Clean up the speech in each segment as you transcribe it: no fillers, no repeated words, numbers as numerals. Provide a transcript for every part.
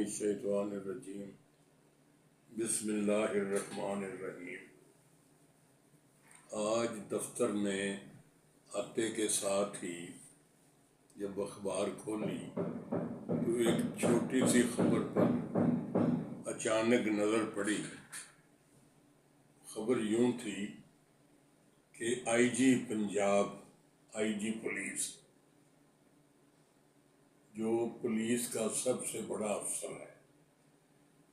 الشیطان الرجیم بسم اللہ الرحمن الرحیم۔ آج دفتر میں آتے کے ساتھ ہی جب اخبار کھولی تو ایک چھوٹی سی خبر پر اچانک نظر پڑی۔ خبر یوں تھی کہ آئی جی پنجاب، آئی جی پولیس، جو پولیس کا سب سے بڑا افسر ہے،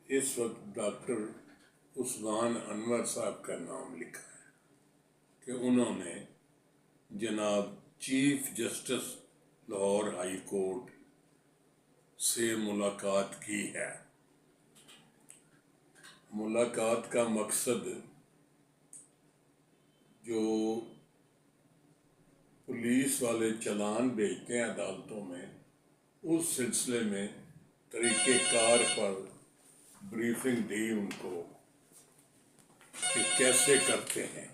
اس وقت ڈاکٹر عثمان انور صاحب کا نام لکھا ہے کہ انہوں نے جناب chief justice Lahore high court سے ملاقات کی ہے۔ ملاقات کا مقصد جو پولیس والے چلان بھیجتے ہیں عدالتوں میں، اس سلسلے میں طریقہ کار پر بریفنگ دی ان کو کہ کیسے کرتے ہیں۔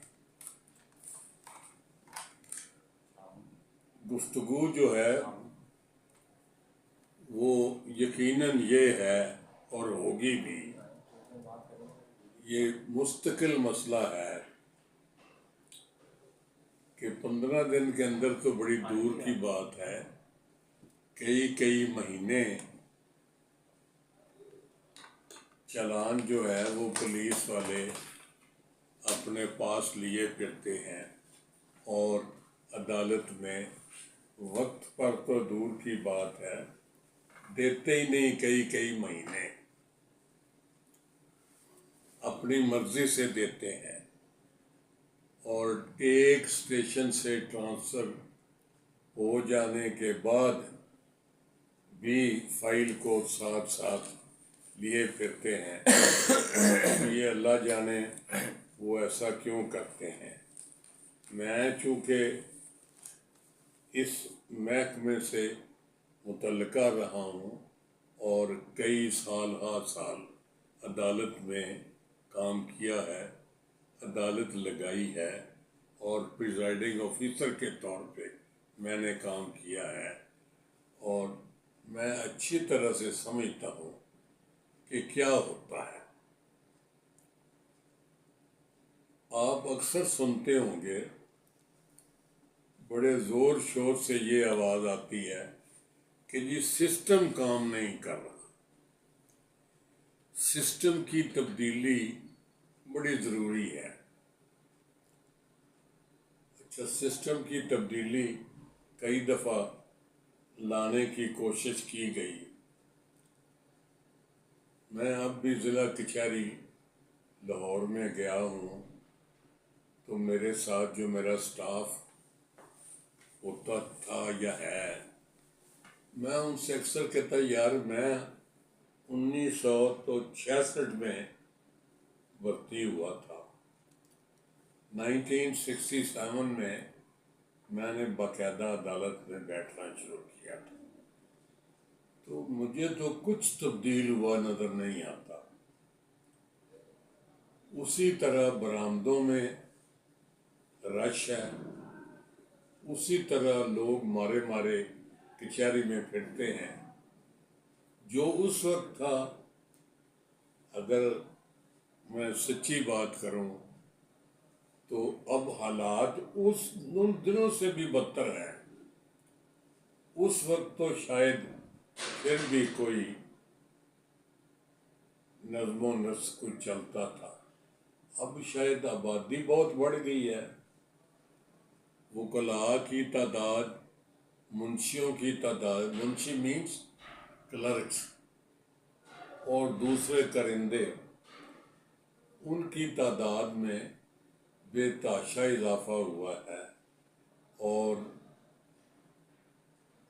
گفتگو جو ہے وہ یقیناً یہ ہے اور ہوگی بھی، یہ مستقل مسئلہ ہے کہ 15 دن کے اندر تو بڑی دور کی بات ہے، کئی مہینے چلان جو ہے وہ پولیس والے اپنے پاس لیے پھرتے ہیں اور عدالت میں وقت پر تو دور کی بات ہے دیتے ہی نہیں، کئی مہینے اپنی مرضی سے دیتے ہیں، اور ایک اسٹیشن سے ٹرانسفر ہو جانے کے بعد بھی فائل کو ساتھ لیے پھرتے ہیں۔ یہ اللہ جانے وہ ایسا کیوں کرتے ہیں۔ میں چونکہ اس محکمے سے متعلقہ رہا ہوں اور کئی سال عدالت میں کام کیا ہے، عدالت لگائی ہے، اور پریزائڈنگ آفیسر کے طور پہ میں نے کام کیا ہے، اور میں اچھی طرح سے سمجھتا ہوں کہ کیا ہوتا ہے۔ آپ اکثر سنتے ہوں گے بڑے زور شور سے یہ آواز آتی ہے کہ جی سسٹم کام نہیں کر رہا۔ سسٹم کی تبدیلی بڑی ضروری ہے۔ اچھا، سسٹم کی تبدیلی کئی دفعہ لانے کی کوشش کی گئی۔ میں اب بھی ضلع کچہری لاہور میں گیا ہوں تو میرے ساتھ جو میرا سٹاف ہوتا تھا یا ہے، میں ان سے اکثر کہتا یار میں 1966 میں بھرتی ہوا تھا، 1967 میں نے باقاعدہ عدالت میں بیٹھنا شروع کیا تھا، تو مجھے تو کچھ تبدیل ہوا نظر نہیں آتا۔ اسی طرح برآمدوں میں رش ہے، اسی طرح لوگ مارے کچہری میں پھرتے ہیں۔ جو اس وقت تھا، اگر میں سچی بات کروں تو اب حالات ان دنوں سے بھی بدتر ہیں۔ اس وقت تو شاید پھر بھی کوئی نظم و نسق کوئی چلتا تھا، اب شاید آبادی بہت بڑھ گئی ہے، وکلاء کی تعداد، منشیوں کی تعداد، منشی مینس کلرکس، اور دوسرے کرندے، ان کی تعداد میں بے تحاشا اضافہ ہوا ہے، اور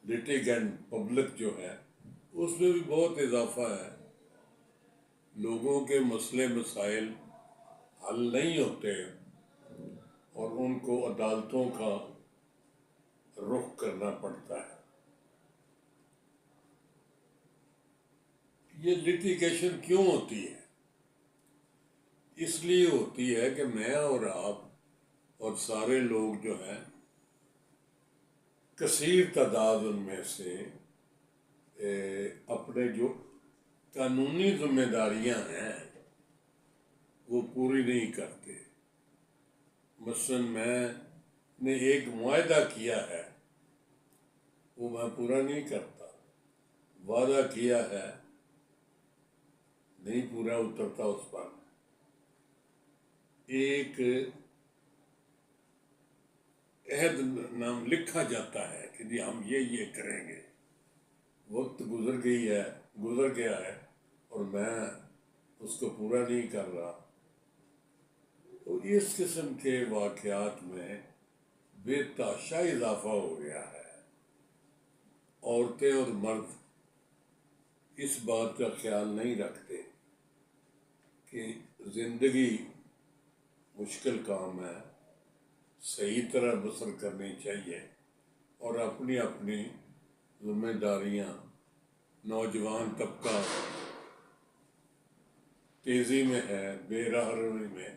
لیٹیگنٹ پبلک جو ہے اس میں بھی بہت اضافہ ہے۔ لوگوں کے مسئلے مسائل حل نہیں ہوتے اور ان کو عدالتوں کا رخ کرنا پڑتا ہے۔ یہ لیٹیگیشن کیوں ہوتی ہے؟ اس لیے ہوتی ہے کہ میں اور آپ اور سارے لوگ جو ہیں، کثیر تعداد ان میں سے اپنے جو قانونی ذمہ داریاں ہیں وہ پوری نہیں کرتے. مثلاً میں نے ایک معاہدہ کیا ہے وہ میں پورا نہیں کرتا، وعدہ کیا ہے نہیں پورا اترتا اس پر. ایک عہد نام لکھا جاتا ہے کہ جی ہم یہ کریں گے، وقت گزر گیا ہے اور میں اس کو پورا نہیں کر رہا. تو اس قسم کے واقعات میں بے تحاشا اضافہ ہو گیا ہے. عورتیں اور مرد اس بات کا خیال نہیں رکھتے کہ زندگی مشکل کام ہے، صحیح طرح بسر کرنی چاہیے اور اپنی اپنی ذمہ داریاں. نوجوان طبقہ تیزی میں ہے، بے راہ روی میں،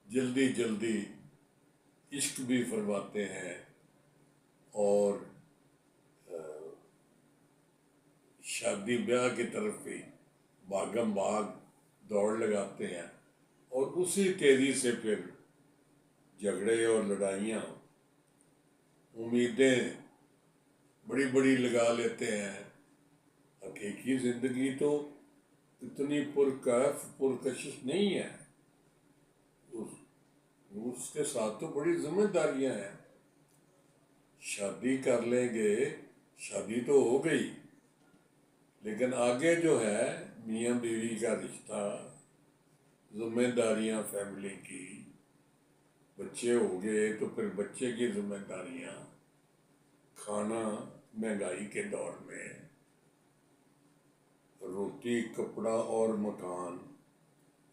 جلدی عشق بھی فرماتے ہیں اور شادی بیاہ کی طرف بھی بھاگم بھاگ دوڑ لگاتے ہیں اور اسی تیزی سے پھر جھگڑے اور لڑائیاں، امیدیں بڑی بڑی لگا لیتے ہیں. حقیقی زندگی تو اتنی پرکیف پرکشش نہیں ہے، اس کے ساتھ تو بڑی ذمہ داریاں ہیں. شادی کر لیں گے، شادی تو ہو گئی، لیکن آگے جو ہے میاں بیوی کا رشتہ، ذمہ داریاں فیملی کی، بچے ہو گئے تو پھر بچے کی ذمہ داریاں، کھانا مہنگائی کے دور میں، روٹی کپڑا اور مکان،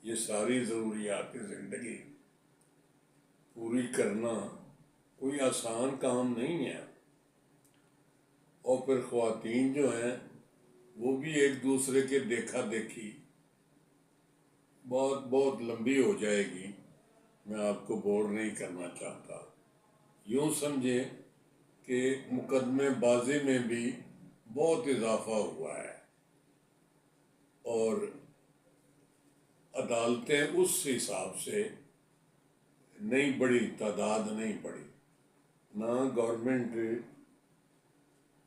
یہ ساری ضروریات زندگی پوری کرنا کوئی آسان کام نہیں ہے. اور پھر خواتین جو ہیں وہ بھی ایک دوسرے کے دیکھا دیکھی بہت لمبی ہو جائے گی، میں آپ کو بور نہیں کرنا چاہتا. یوں سمجھیں کہ مقدمے بازی میں بھی بہت اضافہ ہوا ہے اور عدالتیں اس حساب سے نہیں بڑھی، تعداد نہیں بڑھی، نہ گورنمنٹ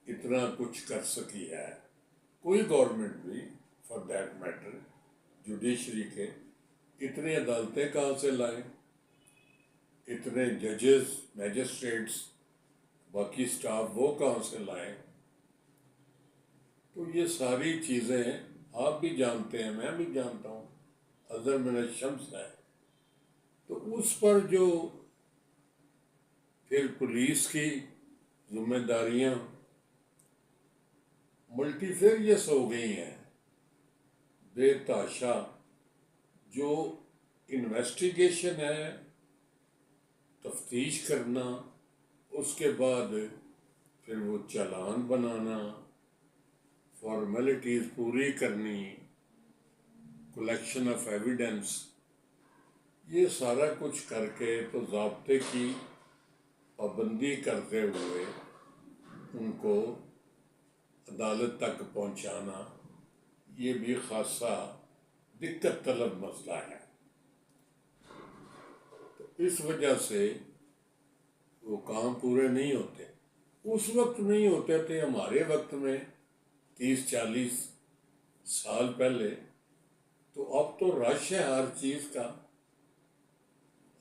اتنا کچھ کر سکی ہے. کوئی گورنمنٹ بھی فار دیٹ میٹر جوڈیشری کے اتنی عدالتیں کہاں سے لائیں، اتنے ججز میجسٹریٹس باقی سٹاف وہ کہاں سے لائیں. تو یہ ساری چیزیں آپ بھی جانتے ہیں، میں بھی جانتا ہوں، اظہر من الشمس ہے. تو اس پر جو پھر پولیس کی ذمہ داریاں ملٹی فیریس ہو گئی ہیں. بے تحاشا جو انویسٹیگیشن ہے، تفتیش کرنا، اس کے بعد پھر وہ چالان بنانا، فارمیلٹیز پوری کرنی، کلیکشن آف ایویڈنس، یہ سارا کچھ کر کے تو ضابطے کی پابندی کرتے ہوئے ان کو عدالت تک پہنچانا، یہ بھی خاصا دقت طلب مسئلہ ہے. تو اس وجہ سے وہ کام پورے نہیں ہوتے. اس وقت نہیں ہوتے تھے، ہمارے وقت میں 30-40 سال پہلے. تو اب تو رش ہے ہر چیز کا،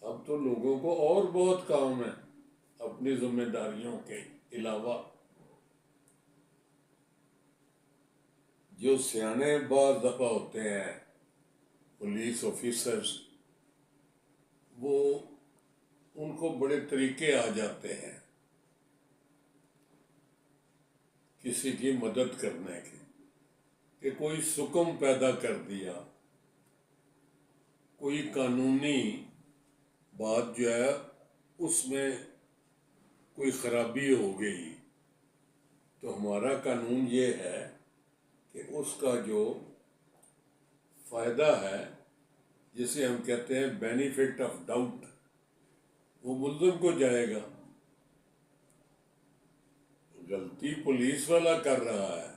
اب تو لوگوں کو اور بہت کام ہے اپنی ذمہ داریوں کے علاوہ. جو سیانے بعض دفعہ ہوتے ہیں پولیس آفیسرز، وہ ان کو بڑے طریقے آ جاتے ہیں کسی کی مدد کرنے کے، کہ کوئی سکم پیدا کر دیا، کوئی قانونی بات جو ہے اس میں کوئی خرابی ہو گئی، تو ہمارا قانون یہ ہے کہ اس کا جو فائدہ ہے، جسے ہم کہتے ہیں بینیفٹ آف ڈاؤٹ، وہ ملزم کو جائے گا. غلطی پولیس والا کر رہا ہے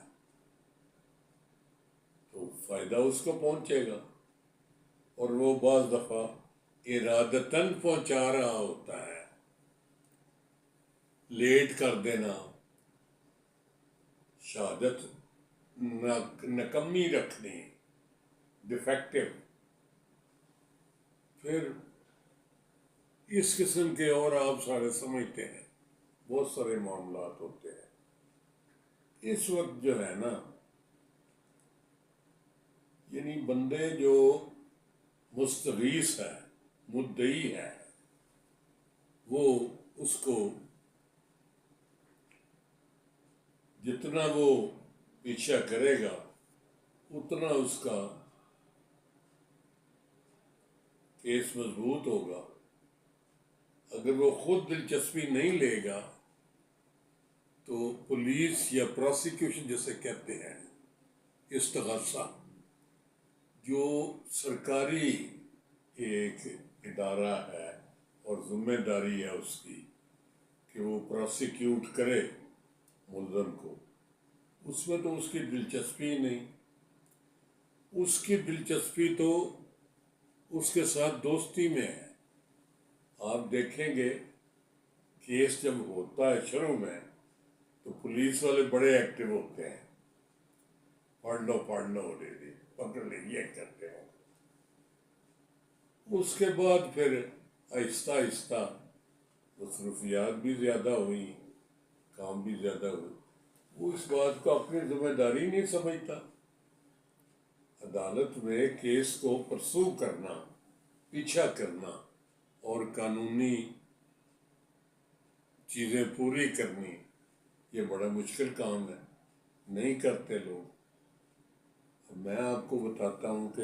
تو فائدہ اس کو پہنچے گا، اور وہ بعض دفعہ ارادتاً پہنچا رہا ہوتا ہے۔ لیٹ کر دینا، شہادت نکمی رکھنی، ڈیفیکٹو، پھر اس قسم کے اور آپ سارے سمجھتے ہیں بہت سارے معاملات ہوتے ہیں۔ اس وقت جو ہے نا، یعنی بندے جو مستغیث ہے، مدعی ہے، وہ اس کو جتنا وہ پیچھا کرے گا اتنا اس کا کیس مضبوط ہوگا۔ اگر وہ خود دلچسپی نہیں لے گا تو پولیس یا پروسیکیوشن جسے کہتے ہیں، استغاثہ، جو سرکاری ایک ادارہ ہے اور ذمہ داری ہے اس کی کہ وہ پروسیکیوٹ کرے ملزم کو، اس میں تو اس کی دلچسپی نہیں۔ اس کی دلچسپی تو اس کے ساتھ دوستی میں ہے۔ آپ دیکھیں گے کیس جب ہوتا ہے شروع میں تو پولیس والے بڑے ایکٹیو ہوتے ہیں، پڑھ لو دے دی، پکڑ لے، یہ کرتے ہیں۔ اس کے بعد پھر آہستہ آہستہ مصروفیات بھی زیادہ ہوئی، کام بھی زیادہ ہوئی، وہ اس بات کو اپنی ذمہ داری نہیں سمجھتا۔ عدالت میں کیس کو پرسو کرنا، پیچھا کرنا اور قانونی چیزیں پوری کرنی، یہ بڑا مشکل کام ہے، نہیں کرتے لوگ۔ میں آپ کو بتاتا ہوں کہ